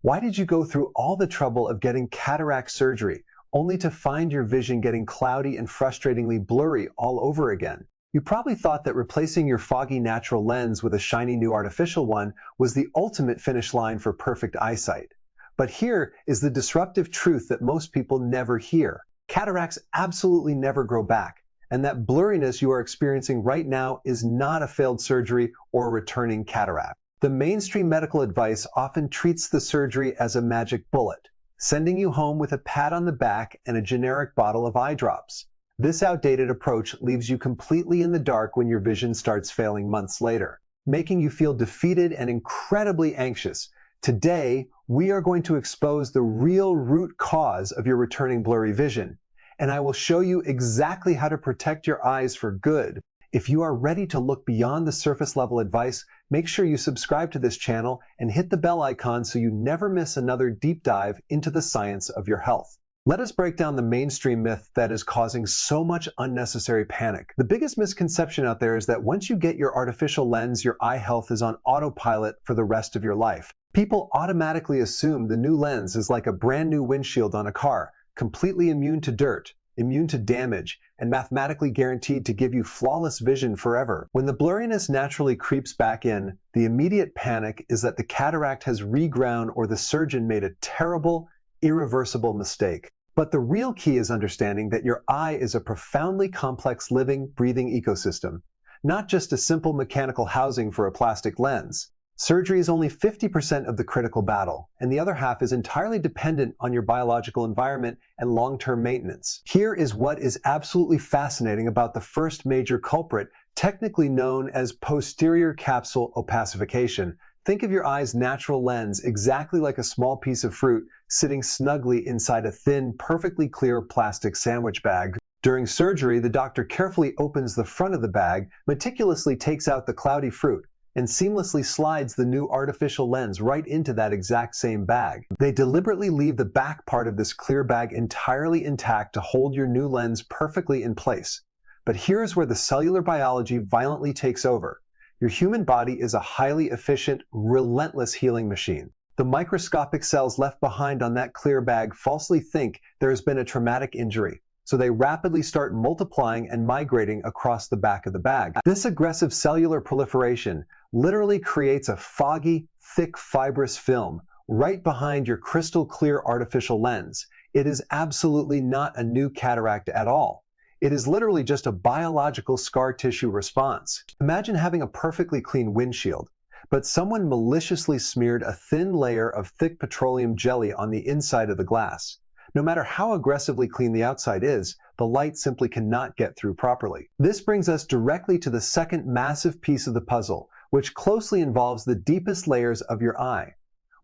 Why did you go through all the trouble of getting cataract surgery, only to find your vision getting cloudy and frustratingly blurry all over again? You probably thought that replacing your foggy natural lens with a shiny new artificial one was the ultimate finish line for perfect eyesight. But here is the disruptive truth that most people never hear. Cataracts absolutely never grow back, and that blurriness you are experiencing right now is not a failed surgery or returning cataract. The mainstream medical advice often treats the surgery as a magic bullet, sending you home with a pat on the back and a generic bottle of eye drops. This outdated approach leaves you completely in the dark when your vision starts failing months later, making you feel defeated and incredibly anxious. Today, we are going to expose the real root cause of your returning blurry vision, and I will show you exactly how to protect your eyes for good. If you are ready to look beyond the surface level advice, make sure you subscribe to this channel and hit the bell icon so you never miss another deep dive into the science of your health. Let us break down the mainstream myth that is causing so much unnecessary panic. The biggest misconception out there is that once you get your artificial lens, your eye health is on autopilot for the rest of your life. People automatically assume the new lens is like a brand new windshield on a car, completely immune to dirt, immune to damage, and mathematically guaranteed to give you flawless vision forever. When the blurriness naturally creeps back in, the immediate panic is that the cataract has regrown or the surgeon made a terrible, irreversible mistake. But the real key is understanding that your eye is a profoundly complex living, breathing ecosystem, not just a simple mechanical housing for a plastic lens. Surgery is only 50% of the critical battle, and the other half is entirely dependent on your biological environment and long-term maintenance. Here is what is absolutely fascinating about the first major culprit, technically known as posterior capsule opacification. Think of your eye's natural lens exactly like a small piece of fruit sitting snugly inside a thin, perfectly clear plastic sandwich bag. During surgery, the doctor carefully opens the front of the bag, meticulously takes out the cloudy fruit, and seamlessly slides the new artificial lens right into that exact same bag. They deliberately leave the back part of this clear bag entirely intact to hold your new lens perfectly in place. But here's where the cellular biology violently takes over. Your human body is a highly efficient, relentless healing machine. The microscopic cells left behind on that clear bag falsely think there has been a traumatic injury, so they rapidly start multiplying and migrating across the back of the bag. This aggressive cellular proliferation literally creates a foggy, thick, fibrous film right behind your crystal clear artificial lens. It is absolutely not a new cataract at all. It is literally just a biological scar tissue response. Imagine having a perfectly clean windshield, but someone maliciously smeared a thin layer of thick petroleum jelly on the inside of the glass. No matter how aggressively clean the outside is, the light simply cannot get through properly. This brings us directly to the second massive piece of the puzzle, which closely involves the deepest layers of your eye.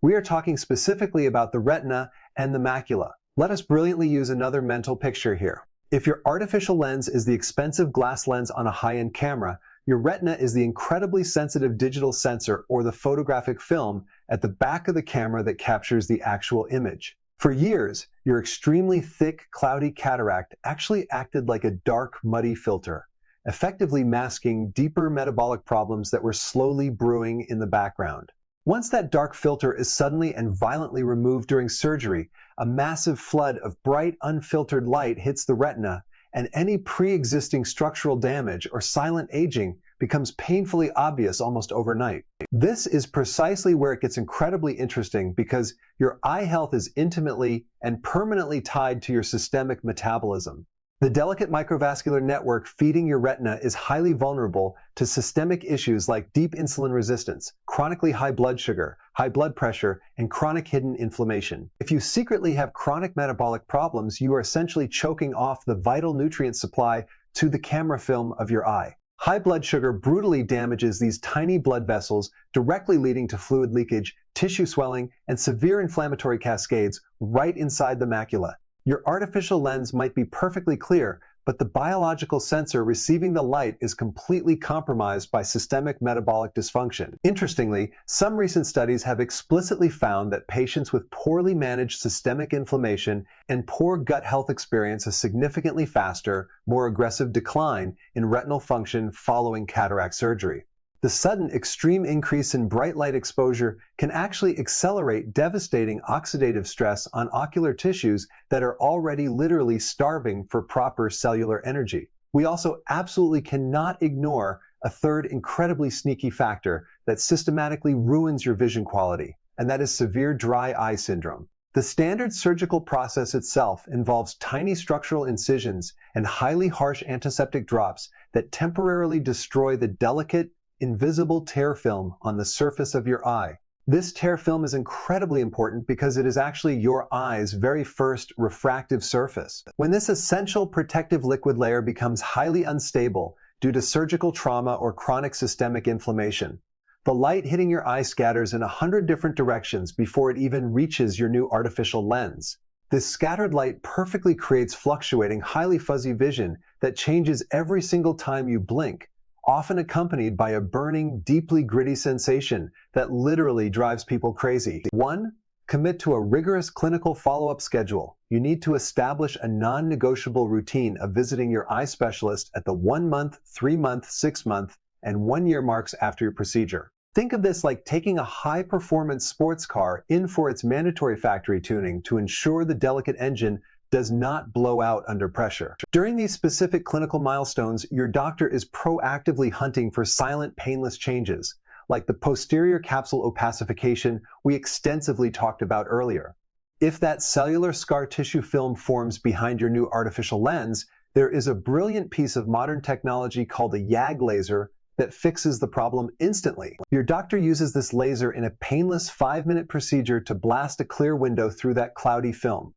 We are talking specifically about the retina and the macula. Let us brilliantly use another mental picture here. If your artificial lens is the expensive glass lens on a high-end camera, your retina is the incredibly sensitive digital sensor or the photographic film at the back of the camera that captures the actual image. For years, your extremely thick, cloudy cataract actually acted like a dark, muddy filter, effectively masking deeper metabolic problems that were slowly brewing in the background. Once that dark filter is suddenly and violently removed during surgery, a massive flood of bright, unfiltered light hits the retina, and any pre-existing structural damage or silent aging becomes painfully obvious almost overnight. This is precisely where it gets incredibly interesting because your eye health is intimately and permanently tied to your systemic metabolism. The delicate microvascular network feeding your retina is highly vulnerable to systemic issues like deep insulin resistance, chronically high blood sugar, high blood pressure, and chronic hidden inflammation. If you secretly have chronic metabolic problems, you are essentially choking off the vital nutrient supply to the camera film of your eye. High blood sugar brutally damages these tiny blood vessels, directly leading to fluid leakage, tissue swelling, and severe inflammatory cascades right inside the macula. Your artificial lens might be perfectly clear, but the biological sensor receiving the light is completely compromised by systemic metabolic dysfunction. Interestingly, some recent studies have explicitly found that patients with poorly managed systemic inflammation and poor gut health experience a significantly faster, more aggressive decline in retinal function following cataract surgery. The sudden extreme increase in bright light exposure can actually accelerate devastating oxidative stress on ocular tissues that are already literally starving for proper cellular energy. We also absolutely cannot ignore a third incredibly sneaky factor that systematically ruins your vision quality, and that is severe dry eye syndrome. The standard surgical process itself involves tiny structural incisions and highly harsh antiseptic drops that temporarily destroy the delicate, invisible tear film on the surface of your eye. This tear film is incredibly important because it is actually your eye's very first refractive surface. When this essential protective liquid layer becomes highly unstable due to surgical trauma or chronic systemic inflammation, the light hitting your eye scatters in 100 different directions before it even reaches your new artificial lens. This scattered light perfectly creates fluctuating, highly fuzzy vision that changes every single time you blink, often accompanied by a burning, deeply gritty sensation that literally drives people crazy. 1. Commit to a rigorous clinical follow-up schedule. You need to establish a non-negotiable routine of visiting your eye specialist at the 1-month, 3-month, 6-month, and 1-year marks after your procedure. Think of this like taking a high-performance sports car in for its mandatory factory tuning to ensure the delicate engine does not blow out under pressure. During these specific clinical milestones, your doctor is proactively hunting for silent, painless changes, like the posterior capsule opacification we extensively talked about earlier. If that cellular scar tissue film forms behind your new artificial lens, there is a brilliant piece of modern technology called a YAG laser that fixes the problem instantly. Your doctor uses this laser in a painless 5-minute procedure to blast a clear window through that cloudy film.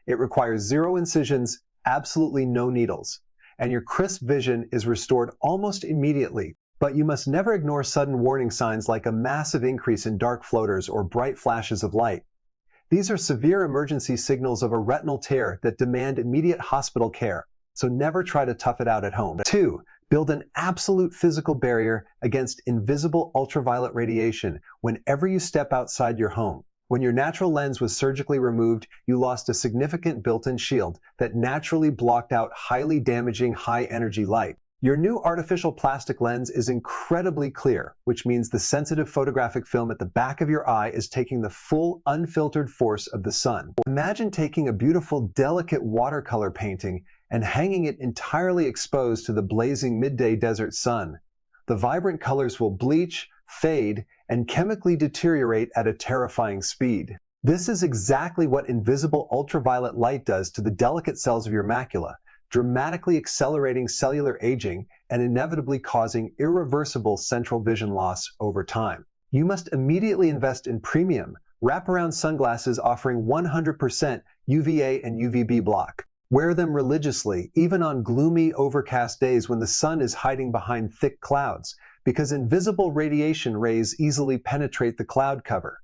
It requires 0 incisions, absolutely no needles, and your crisp vision is restored almost immediately. But you must never ignore sudden warning signs like a massive increase in dark floaters or bright flashes of light. These are severe emergency signals of a retinal tear that demand immediate hospital care, so never try to tough it out at home. 2. Build an absolute physical barrier against invisible ultraviolet radiation whenever you step outside your home. When your natural lens was surgically removed, you lost a significant built-in shield that naturally blocked out highly damaging high-energy light. Your new artificial plastic lens is incredibly clear, which means the sensitive photographic film at the back of your eye is taking the full, unfiltered force of the sun. Imagine taking a beautiful, delicate watercolor painting and hanging it entirely exposed to the blazing midday desert sun. The vibrant colors will bleach, fade, and chemically deteriorate at a terrifying speed. This is exactly what invisible ultraviolet light does to the delicate cells of your macula, dramatically accelerating cellular aging and inevitably causing irreversible central vision loss over time. You must immediately invest in premium, wraparound sunglasses offering 100% UVA and UVB block. Wear them religiously, even on gloomy, overcast days when the sun is hiding behind thick clouds, because invisible radiation rays easily penetrate the cloud cover.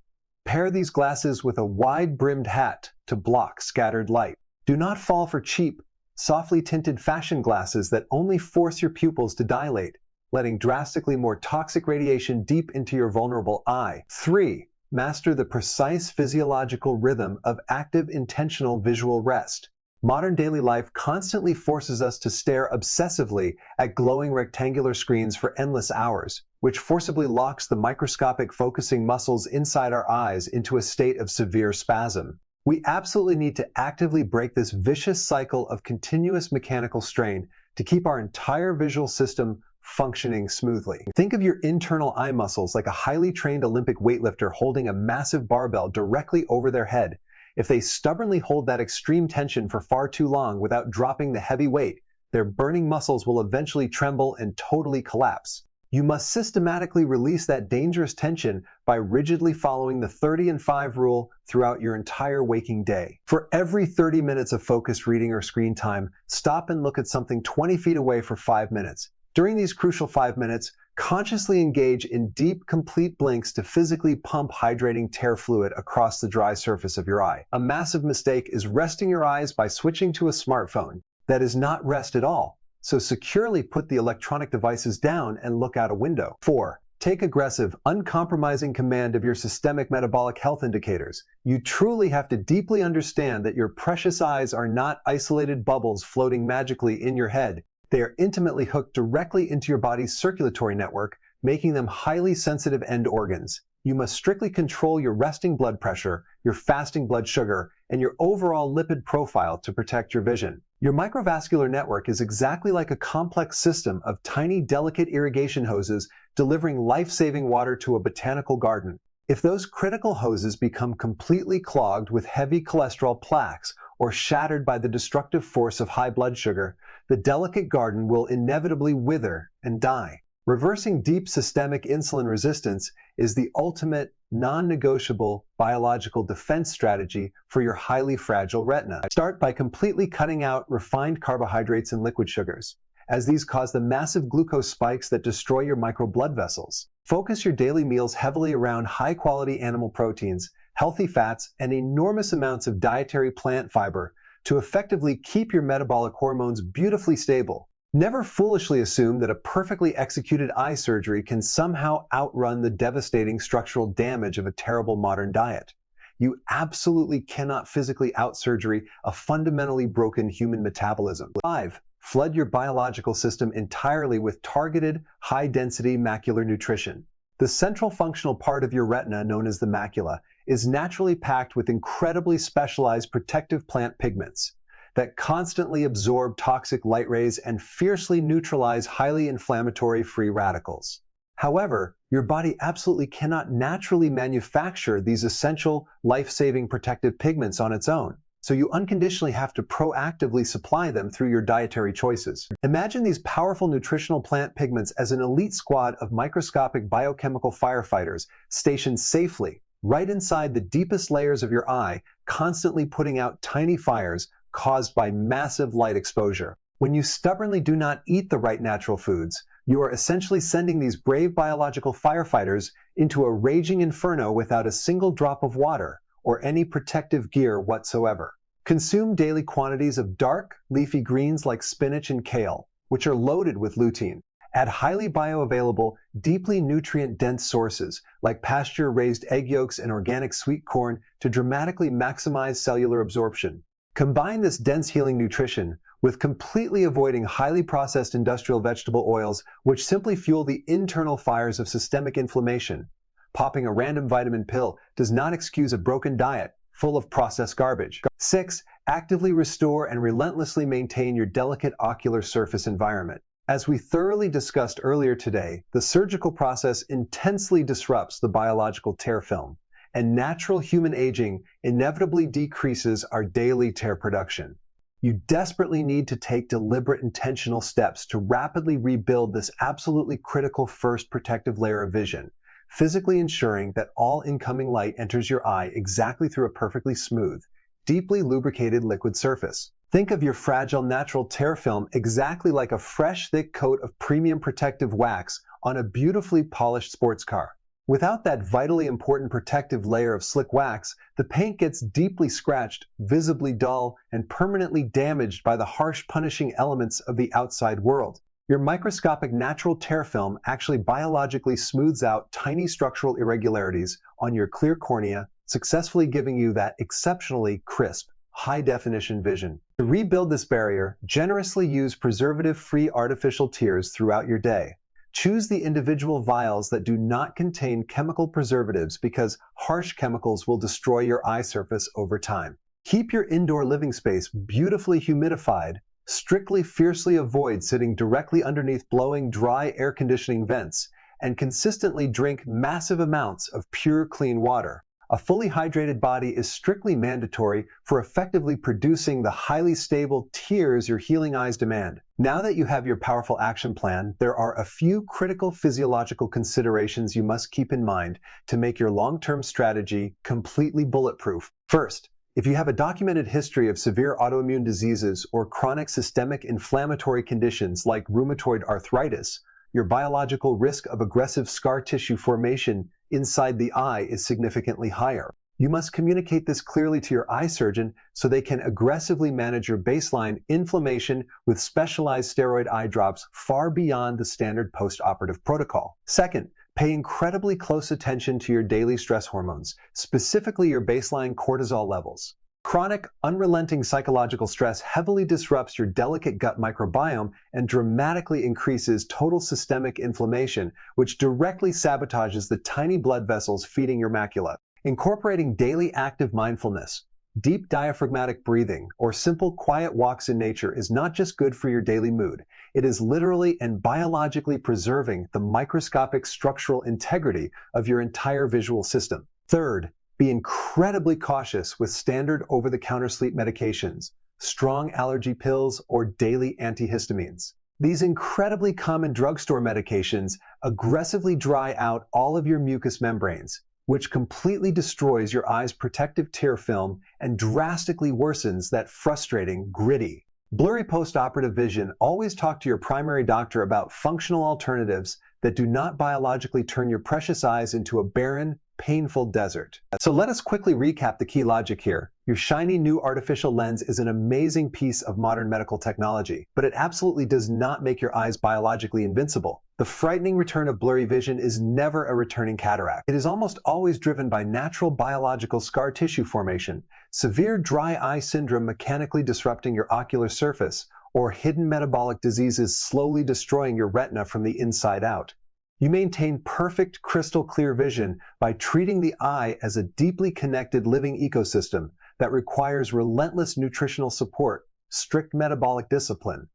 Pair these glasses with a wide-brimmed hat to block scattered light. Do not fall for cheap, softly tinted fashion glasses that only force your pupils to dilate, letting drastically more toxic radiation deep into your vulnerable eye. 3. Master the precise physiological rhythm of active, intentional visual rest. Modern daily life constantly forces us to stare obsessively at glowing rectangular screens for endless hours, which forcibly locks the microscopic focusing muscles inside our eyes into a state of severe spasm. We absolutely need to actively break this vicious cycle of continuous mechanical strain to keep our entire visual system functioning smoothly. Think of your internal eye muscles like a highly trained Olympic weightlifter holding a massive barbell directly over their head. If they stubbornly hold that extreme tension for far too long without dropping the heavy weight, their burning muscles will eventually tremble and totally collapse. You must systematically release that dangerous tension by rigidly following the 30 and 5 rule throughout your entire waking day. For every 30 minutes of focused reading or screen time, stop and look at something 20 feet away for 5 minutes. During these crucial 5 minutes, consciously engage in deep, complete blinks to physically pump hydrating tear fluid across the dry surface of your eye. A massive mistake is resting your eyes by switching to a smartphone. That is not rest at all. So securely put the electronic devices down and look out a window. 4. Take aggressive, uncompromising command of your systemic metabolic health indicators. You truly have to deeply understand that your precious eyes are not isolated bubbles floating magically in your head. They are intimately hooked directly into your body's circulatory network, making them highly sensitive end organs. You must strictly control your resting blood pressure, your fasting blood sugar, and your overall lipid profile to protect your vision. Your microvascular network is exactly like a complex system of tiny, delicate irrigation hoses delivering life-saving water to a botanical garden. If those critical hoses become completely clogged with heavy cholesterol plaques or shattered by the destructive force of high blood sugar, the delicate garden will inevitably wither and die. Reversing deep systemic insulin resistance is the ultimate, non-negotiable biological defense strategy for your highly fragile retina. Start by completely cutting out refined carbohydrates and liquid sugars, as these cause the massive glucose spikes that destroy your micro blood vessels. Focus your daily meals heavily around high-quality animal proteins, healthy fats, and enormous amounts of dietary plant fiber to effectively keep your metabolic hormones beautifully stable. Never foolishly assume that a perfectly executed eye surgery can somehow outrun the devastating structural damage of a terrible modern diet. You absolutely cannot physically out-surgery a fundamentally broken human metabolism. 5. Flood your biological system entirely with targeted, high-density macular nutrition. The central functional part of your retina, known as the macula, is naturally packed with incredibly specialized protective plant pigments that constantly absorb toxic light rays and fiercely neutralize highly inflammatory free radicals. However, your body absolutely cannot naturally manufacture these essential, life-saving protective pigments on its own, so you unconditionally have to proactively supply them through your dietary choices. Imagine these powerful nutritional plant pigments as an elite squad of microscopic biochemical firefighters stationed safely right inside the deepest layers of your eye, constantly putting out tiny fires caused by massive light exposure. When you stubbornly do not eat the right natural foods, you are essentially sending these brave biological firefighters into a raging inferno without a single drop of water or any protective gear whatsoever. Consume daily quantities of dark, leafy greens like spinach and kale, which are loaded with lutein. Add highly bioavailable, deeply nutrient-dense sources like pasture-raised egg yolks and organic sweet corn to dramatically maximize cellular absorption. Combine this dense healing nutrition with completely avoiding highly processed industrial vegetable oils, which simply fuel the internal fires of systemic inflammation. Popping a random vitamin pill does not excuse a broken diet full of processed garbage. 6. Actively restore and relentlessly maintain your delicate ocular surface environment. As we thoroughly discussed earlier today, the surgical process intensely disrupts the biological tear film, and natural human aging inevitably decreases our daily tear production. You desperately need to take deliberate, intentional steps to rapidly rebuild this absolutely critical first protective layer of vision, physically ensuring that all incoming light enters your eye exactly through a perfectly smooth, deeply lubricated liquid surface. Think of your fragile natural tear film exactly like a fresh, thick coat of premium protective wax on a beautifully polished sports car. Without that vitally important protective layer of slick wax, the paint gets deeply scratched, visibly dull, and permanently damaged by the harsh, punishing elements of the outside world. Your microscopic natural tear film actually biologically smooths out tiny structural irregularities on your clear cornea, successfully giving you that exceptionally crisp, high-definition vision. To rebuild this barrier, generously use preservative-free artificial tears throughout your day. Choose the individual vials that do not contain chemical preservatives because harsh chemicals will destroy your eye surface over time. Keep your indoor living space beautifully humidified. Strictly fiercely avoid sitting directly underneath blowing dry air conditioning vents, and consistently drink massive amounts of pure, clean water. A fully hydrated body is strictly mandatory for effectively producing the highly stable tears your healing eyes demand. Now that you have your powerful action plan, there are a few critical physiological considerations you must keep in mind to make your long-term strategy completely bulletproof. First, if you have a documented history of severe autoimmune diseases or chronic systemic inflammatory conditions like rheumatoid arthritis, your biological risk of aggressive scar tissue formation inside the eye is significantly higher. You must communicate this clearly to your eye surgeon so they can aggressively manage your baseline inflammation with specialized steroid eye drops far beyond the standard post-operative protocol. Second, pay incredibly close attention to your daily stress hormones, specifically your baseline cortisol levels. Chronic, unrelenting psychological stress heavily disrupts your delicate gut microbiome and dramatically increases total systemic inflammation, which directly sabotages the tiny blood vessels feeding your macula. Incorporating daily active mindfulness, deep diaphragmatic breathing, or simple quiet walks in nature is not just good for your daily mood, it is literally and biologically preserving the microscopic structural integrity of your entire visual system. Third, be incredibly cautious with standard over-the-counter sleep medications, strong allergy pills, or daily antihistamines. These incredibly common drugstore medications aggressively dry out all of your mucous membranes, which completely destroys your eye's protective tear film and drastically worsens that frustrating, gritty, blurry post-operative vision. Always talk to your primary doctor about functional alternatives that do not biologically turn your precious eyes into a barren, painful desert. So let us quickly recap the key logic here. Your shiny new artificial lens is an amazing piece of modern medical technology, but it absolutely does not make your eyes biologically invincible. The frightening return of blurry vision is never a returning cataract. It is almost always driven by natural biological scar tissue formation, severe dry eye syndrome mechanically disrupting your ocular surface, or hidden metabolic diseases slowly destroying your retina from the inside out. You maintain perfect crystal clear vision by treating the eye as a deeply connected living ecosystem that requires relentless nutritional support, strict metabolic discipline,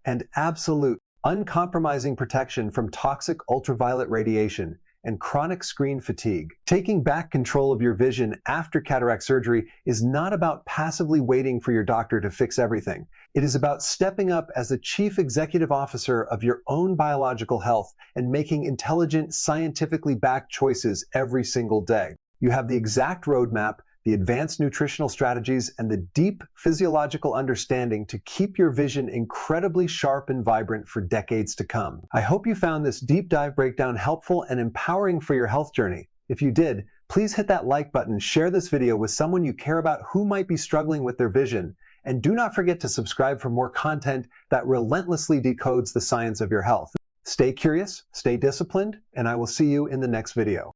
and absolute, uncompromising protection from toxic ultraviolet radiation and chronic screen fatigue. Taking back control of your vision after cataract surgery is not about passively waiting for your doctor to fix everything. It is about stepping up as the chief executive officer of your own biological health and making intelligent, scientifically backed choices every single day. You have the exact roadmap, the advanced nutritional strategies, and the deep physiological understanding to keep your vision incredibly sharp and vibrant for decades to come. I hope you found this deep dive breakdown helpful and empowering for your health journey. If you did, please hit that like button, share this video with someone you care about who might be struggling with their vision, and do not forget to subscribe for more content that relentlessly decodes the science of your health. Stay curious, stay disciplined, and I will see you in the next video.